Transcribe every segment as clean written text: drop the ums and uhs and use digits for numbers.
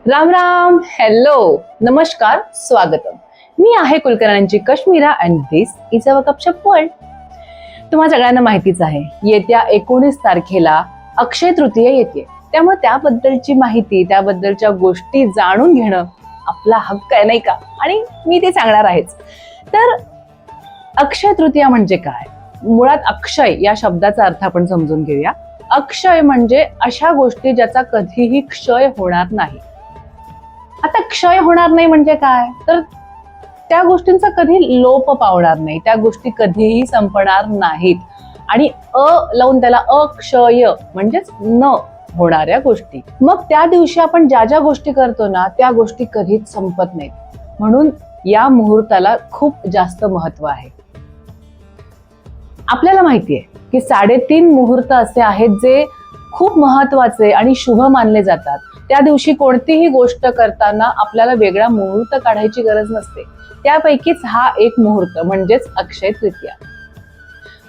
Ram Ram, hello, नमस्कार, स्वागतम. मी आहे कुलकर्ण्यांची Kashmira and this is our cupshup world. तुम्हाला सगळ्यांना माहितीच आहे, येत्या 19 तारखेला अक्षय तृतीया येते. त्यामुळे त्याबद्दलची माहिती, त्याबद्दलच्या गोष्टी जाणून घेणं आपला हक्क आहे, नाही का? आणि मी ते सांगणार आहेच. तर अक्षय तृतीया म्हणजे काय? मुळात अक्षय या शब्दाचा अर्थ आपण समजून घेऊया. अक्षय म्हणजे अशा गोष्टी ज्याचा कधीही क्षय होणार नाही. आता क्षय होणार नाही म्हणजे काय? तर त्या गोष्टींचा कधी लोप पावणार नाही, त्या गोष्टी कधीही संपणार नाहीत. आणि लावून त्याला अक्षय म्हणजेच न होणाऱ्या गोष्टी. मग त्या दिवशी आपण ज्या ज्या गोष्टी करतो ना, त्या गोष्टी कधीच संपत नाहीत. म्हणून या मुहूर्ताला खूप जास्त महत्व आहे. आपल्याला माहिती आहे की 3.5 मुहूर्त असे आहेत जे खूप महत्वाचे आणि शुभ मानले जातात. त्या दिवशी कोणतीही गोष्ट करताना आपल्याला वेगळा मुहूर्त काढायची गरज नसते. त्यापैकीच हा एक मुहूर्त म्हणजेच अक्षय तृतीया.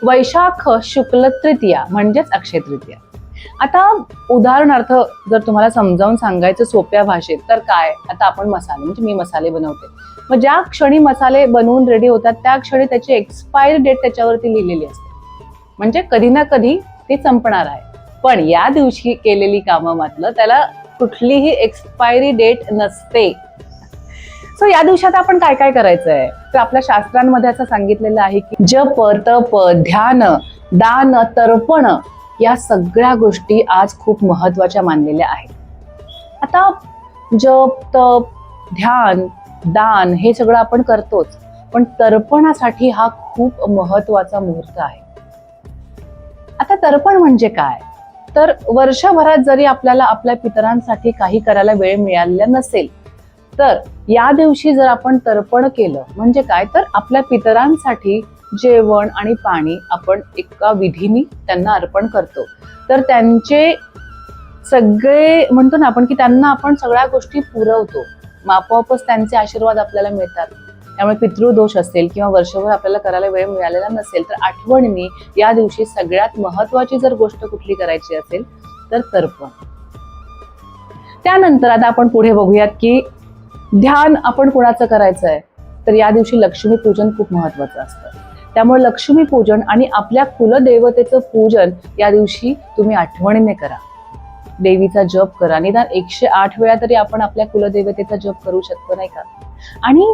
वैशाख शुक्ल तृतीया म्हणजेच अक्षय तृतीया. आता उदाहरणार्थ जर तुम्हाला समजावून सांगायचं सोप्या भाषेत तर काय, आता आपण मसाले, म्हणजे मी मसाले बनवते. मग ज्या क्षणी मसाले बनवून रेडी होतात त्या क्षणी त्याची एक्सपायरी डेट त्याच्यावरती लिहिलेली असते. म्हणजे कधी ना कधी ती संपणार आहे. पण या दिवशी केलेली कामं मात्र त्याला कुठलीही एक्सपायरी डेट नसते. सो या दिवसात आपण काय काय करायचंय तर आपल्या शास्त्रांमध्ये असं सांगितलेलं आहे की जप, तप, ध्यान, दान, तर्पण या सगळ्या गोष्टी आज खूप महत्वाच्या मानलेल्या आहेत. आता जप, तप, ध्यान, दान हे सगळं आपण करतोच, पण तर्पणासाठी हा खूप महत्वाचा मुहूर्त आहे. आता तर्पण म्हणजे काय? तर वर्षभरात जरी आपल्याला आपल्या पितरांसाठी काही करायला वेळ मिळालेला नसेल तर या दिवशी जर आपण तर्पण केलं म्हणजे काय, तर आपल्या पितरांसाठी जेवण आणि पाणी आपण एका विधीने त्यांना अर्पण करतो. तर त्यांचे सगळे म्हणतो ना आपण की त्यांना आपण सगळ्या गोष्टी पुरवतो. आपोआपच त्यांचे आशीर्वाद आपल्याला मिळतात. त्यामुळे पितृदोष असेल किंवा वर्षभर आपल्याला करायला वेळ मिळालेला नसेल तर आठवणीने या दिवशी सगळ्यात महत्वाची जर गोष्ट कुठली करायची असेल तर तर्पण. त्यानंतर आता आपण पुढे बघूयात की ध्यान आपण कोणाचं करायचं आहे. तर या दिवशी लक्ष्मी पूजन खूप महत्वाचं असतं. त्यामुळे लक्ष्मी पूजन आणि आपल्या कुलदेवतेचं पूजन या दिवशी तुम्ही आठवणीने करा. देवीचा जप करा. निदान 108 वेळा तरी आपण आपल्या कुलदेवतेचा जप करू शकतो, नाही का? आणि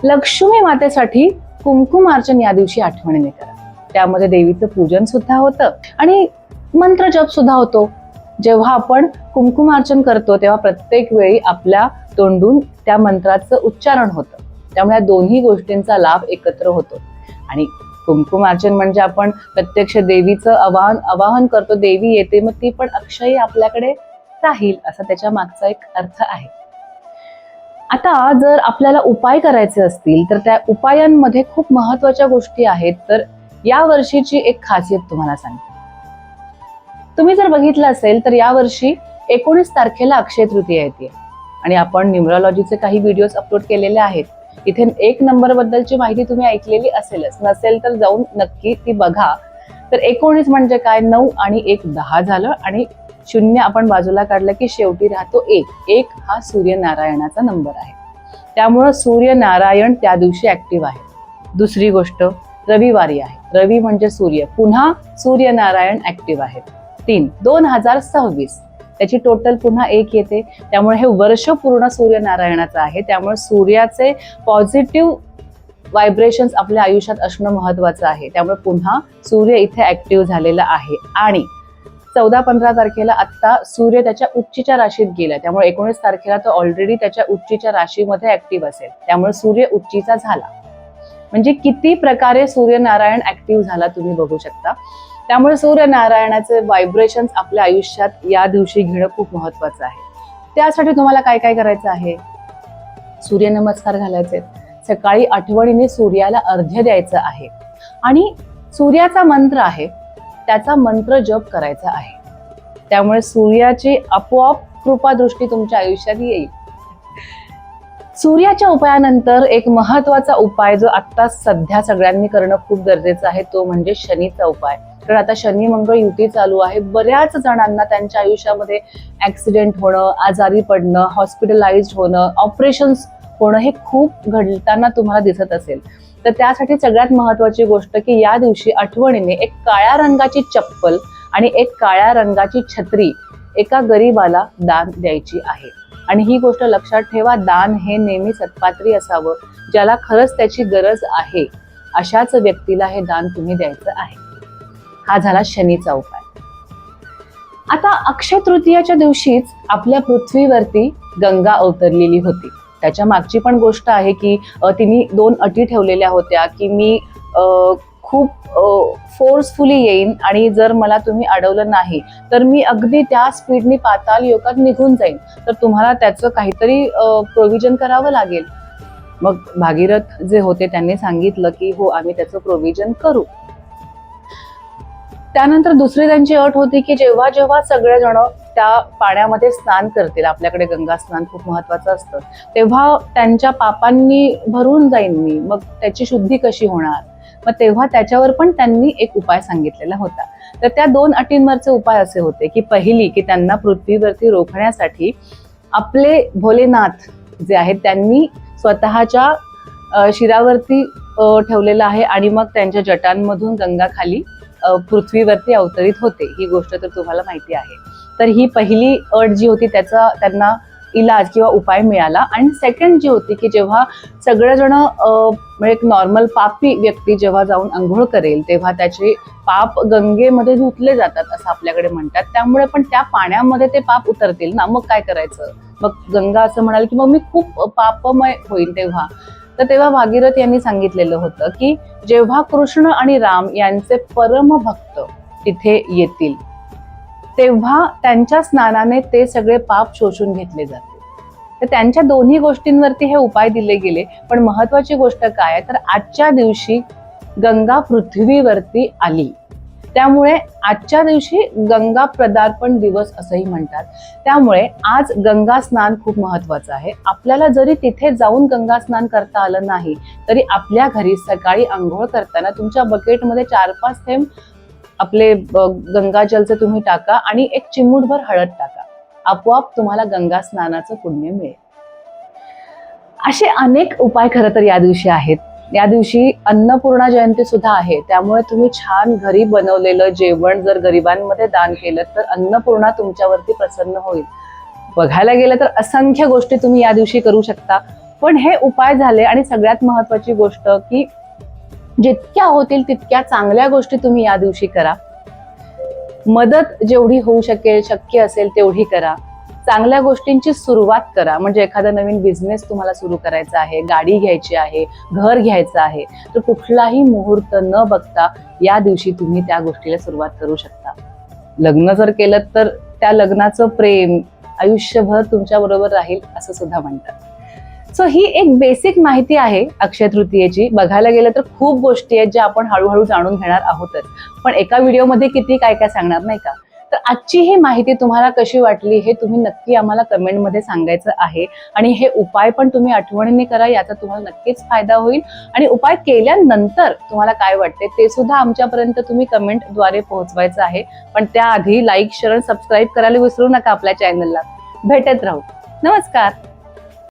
लक्ष्मी मातेसाठी कुंकुमार्चन या दिवशी आठवणीने करा. त्यामध्ये देवीचं पूजन सुद्धा होतं आणि मंत्र जप सुद्धा होतो. जेव्हा आपण कुंकुमार्चन करतो तेव्हा प्रत्येक वेळी आपल्या तोंडून त्या मंत्राचं उच्चारण होतं. त्यामुळे दोन्ही गोष्टींचा लाभ एकत्र होतो. आणि कुंकुमार्चन म्हणजे आपण प्रत्यक्ष देवीचं आवाहन करतो. देवी येते, मग ती पण अक्षय आपल्याकडे राहील, असा त्याच्या मागचा एक अर्थ आहे. आता जर आपल्याला उपाय करायचे असतील तर त्या उपायांमध्ये खूप महत्वाच्या गोष्टी आहेत. तर या वर्षीची एक खासियत तुम्हाला सांगते. तुम्ही जर बघितलं असेल तर या वर्षी 19 तारखेला अक्षय तृतीया येते आणि आपण न्यूमरॉलॉजीचे काही व्हिडिओज अपलोड केलेले आहेत. इथे 1 नंबर बद्दलची माहिती तुम्ही ऐकलेली असेलच, नसेल तर जाऊन नक्की ती बघा. तर 19 म्हणजे काय, 9 आणि 1 10 झालं आणि 0 आपण बाजूला काढलं की शेवटी राहतो 1. 1 हा सूर्यनारायणाचा नंबर आहे. त्यामुळं सूर्यनारायण त्या दिवशी ऍक्टिव्ह आहे. दुसरी गोष्ट रविवारी आहे. रवी म्हणजे सूर्य, पुन्हा सूर्यनारायण ऍक्टिव्ह आहेत. 3 2026 त्याची टोटल पुन्हा 1 येते. त्यामुळे हे वर्ष पूर्ण सूर्यनारायणाचं आहे. त्यामुळे सूर्याचे पॉझिटिव्ह व्हायब्रेशन्स आपल्या आयुष्यात असणं महत्वाचं आहे. त्यामुळे पुन्हा सूर्य इथे ऍक्टिव्ह झालेला आहे. आणि 14-15 तारखेला आता सूर्य त्याच्या उच्चीच्या राशीत गेला. त्यामुळे 19 तारखेला तो ऑलरेडी त्याच्या उच्चीच्या राशीमध्ये ऍक्टिव्ह असेल. त्यामुळे सूर्य उच्चीचा झाला म्हणजे किती प्रकारे सूर्यनारायण ऍक्टिव्ह झाला तुम्ही बघू शकता. त्यामुळे सूर्यनारायणाचे व्हायब्रेशन्स आपल्या आयुष्यात या दिवशी घेणं खूप महत्वाचं आहे. त्यासाठी तुम्हाला काय काय करायचं आहे? सूर्यनमस्कार घालायचे. सकाळी आठवणीने सूर्याला अर्घ्य द्यायचं आहे आणि सूर्याचा मंत्र आहे त्याचा मंत्र जप करायचा आहे. त्यामुळे सूर्याची आपोआप कृपादृष्टी तुमच्या आयुष्यात येईल. सूर्याच्या उपायानंतर एक महत्वाचा उपाय जो आता सध्या सगळ्यांनी करणं खूप गरजेचं आहे तो म्हणजे शनीचा उपाय. कारण आता शनी मंगळ युती चालू आहे. बऱ्याच जणांना त्यांच्या आयुष्यामध्ये ऍक्सिडेंट होणं, आजारी पडणं, हॉस्पिटलाइज्ड होणं, ऑपरेशन्स होणं हे खूप घडताना तुम्हाला दिसत असेल. तर त्यासाठी सगळ्यात महत्वाची गोष्ट की या दिवशी आठवणीने एक काळ्या रंगाची चप्पल आणि एक काळ्या रंगाची छत्री एका गरीबाला दान द्यायची आहे. आणि ही गोष्ट लक्षात ठेवा, दान हे नेहमी सत्पात्री असावं. ज्याला खरंच त्याची गरज आहे अशाच व्यक्तीला हे दान तुम्ही द्यायचं आहे. हा झाला शनीचा उपाय. आता अक्षय तृतीयाच्या दिवशीच आपल्या पृथ्वीवरती गंगा अवतरलेली होती. त्याच्या मागची पण गोष्ट आहे की तिने 2 अटी ठेवलेल्या होत्या की मी खूप फोर्सफुली येईन आणि जर मला तुम्ही अडवलं नाही तर मी अगदी त्या स्पीडनी पाताल योगात निघून जाईन. तर तुम्हाला त्याचं काहीतरी प्रोव्हिजन करावं लागेल. मग भागीरथ जे होते त्यांनी सांगितलं की हो, आम्ही त्याचं प्रोव्हिजन करू. त्यानंतर दुसरी त्यांची अट होती की जेव्हा जेव्हा सगळेजण त्या पाण्यामध्ये स्नान करतील, आपल्याकडे गंगा स्नान खूप महत्वाचं असतं, तेव्हा त्यांच्या पापांनी भरून जाईन मी. मग त्याची शुद्धी कशी होणार? मग तेव्हा त्याच्यावर पण त्यांनी एक उपाय सांगितलेला होता. तर त्या 2 अटींवरचे उपाय असे होते की पहिली की त्यांना पृथ्वीवरती रोखण्यासाठी आपले भोलेनाथ जे आहेत त्यांनी स्वतःच्या शिरावरती ठेवलेलं आहे आणि मग त्यांच्या जटांमधून गंगा खाली पृथ्वीवरती अवतरित होते. ही गोष्ट तर तुम्हाला माहिती आहे. तर ही पहिली अट जी होती त्याचा त्यांना इलाज किंवा उपाय मिळाला. आणि सेकंड जी होती की जेव्हा सगळेजण एक नॉर्मल पापी व्यक्ती जेव्हा जाऊन अंघोळ करेल तेव्हा त्याचे पाप गंगेमध्ये धुतले जातात असं आपल्याकडे म्हणतात. त्यामुळे पण त्या पाण्यामध्ये ते पाप उतरतील ना, मग काय करायचं? मग गंगा असं म्हणाल की मग मी खूप पापमय होईन तेव्हा. तर तेव्हा भागीरथ यांनी सांगितलेलं होतं की जेव्हा कृष्ण आणि राम यांचे परम भक्त तिथे येतील तेव्हा त्यांच्या स्नानाने ते सगळे पाप शोषून घेतले जाते. तर त्यांच्या दोन्ही गोष्टींवरती हे उपाय दिले गेले. पण महत्वाची गोष्ट काय आहे तर आजच्या दिवशी गंगा पृथ्वीवरती आली, त्यामुळे आजच्या दिवशी गंगा प्रदार्पण दिवस असंही म्हणतात. त्यामुळे आज गंगा स्नान खूप महत्वाचं आहे. आपल्याला जरी तिथे जाऊन गंगा स्नान करता आलं नाही तरी आपल्या घरी सकाळी आंघोळ करताना तुमच्या बकेटमध्ये 4-5 थेंब आपले गंगाजलचे तुम्ही टाका आणि एक चिमूटभर हळद टाका. आपोआप तुम्हाला गंगा स्नानाचं पुण्य मिळेल. असे अनेक उपाय खरं तर या दिवशी आहेत. या दिवशी अन्नपूर्णा जयंती सुद्धा आहे. त्यामुळे तुम्ही छान घरी बनवलेलं जेवण जर गरिबांमध्ये दान केलं तर अन्नपूर्णा तुमच्यावरती प्रसन्न होईल. बघायला गेलं तर असंख्य गोष्टी तुम्ही या दिवशी करू शकता. पण हे उपाय झाले आणि सगळ्यात महत्वाची गोष्ट की जितक्या होतील तितक्या चांगल्या गोष्टी तुम्ही या दिवशी करा. मदत जेवढी होऊ शकेल, शक्य असेल तेवढी करा. चांगल्या गोष्टींची सुरुवात करा. म्हणजे एखादा नवीन बिझनेस तुम्हाला सुरू करायचा आहे, गाडी घ्यायची आहे, घर घ्यायचं आहे, तर कुठलाही मुहूर्त न बघता या दिवशी तुम्ही त्या गोष्टीला सुरुवात करू शकता. लग्न जर केलं तर त्या लग्नाचं प्रेम आयुष्यभर तुमच्या बरोबर राहील असं सुद्धा म्हणतात. सो ही एक बेसिक माहिती आहे अक्षय तृतीयेची. बघायला गेलं तर खूप गोष्टी आहेत ज्या आपण हळूहळू जाणून घेणार आहोतच. पण एका व्हिडिओमध्ये किती काय काय सांगणार नाही का? तर आजची ही माहिती तुम्हाला कशी वाटली हे तुम्ही नक्की आम्हाला कमेंटमध्ये सांगायचं आहे. आणि हे उपाय पण तुम्ही आठवणीने करा, याचा तुम्हाला नक्कीच फायदा होईल. आणि उपाय केल्यानंतर तुम्हाला काय वाटते ते सुद्धा आमच्यापर्यंत तुम्ही कमेंटद्वारे पोहोचवायचं आहे. पण त्याआधी लाईक, शेअर, सबस्क्राईब करायला विसरू नका आपल्या चॅनलला. भेटत राहू. नमस्कार.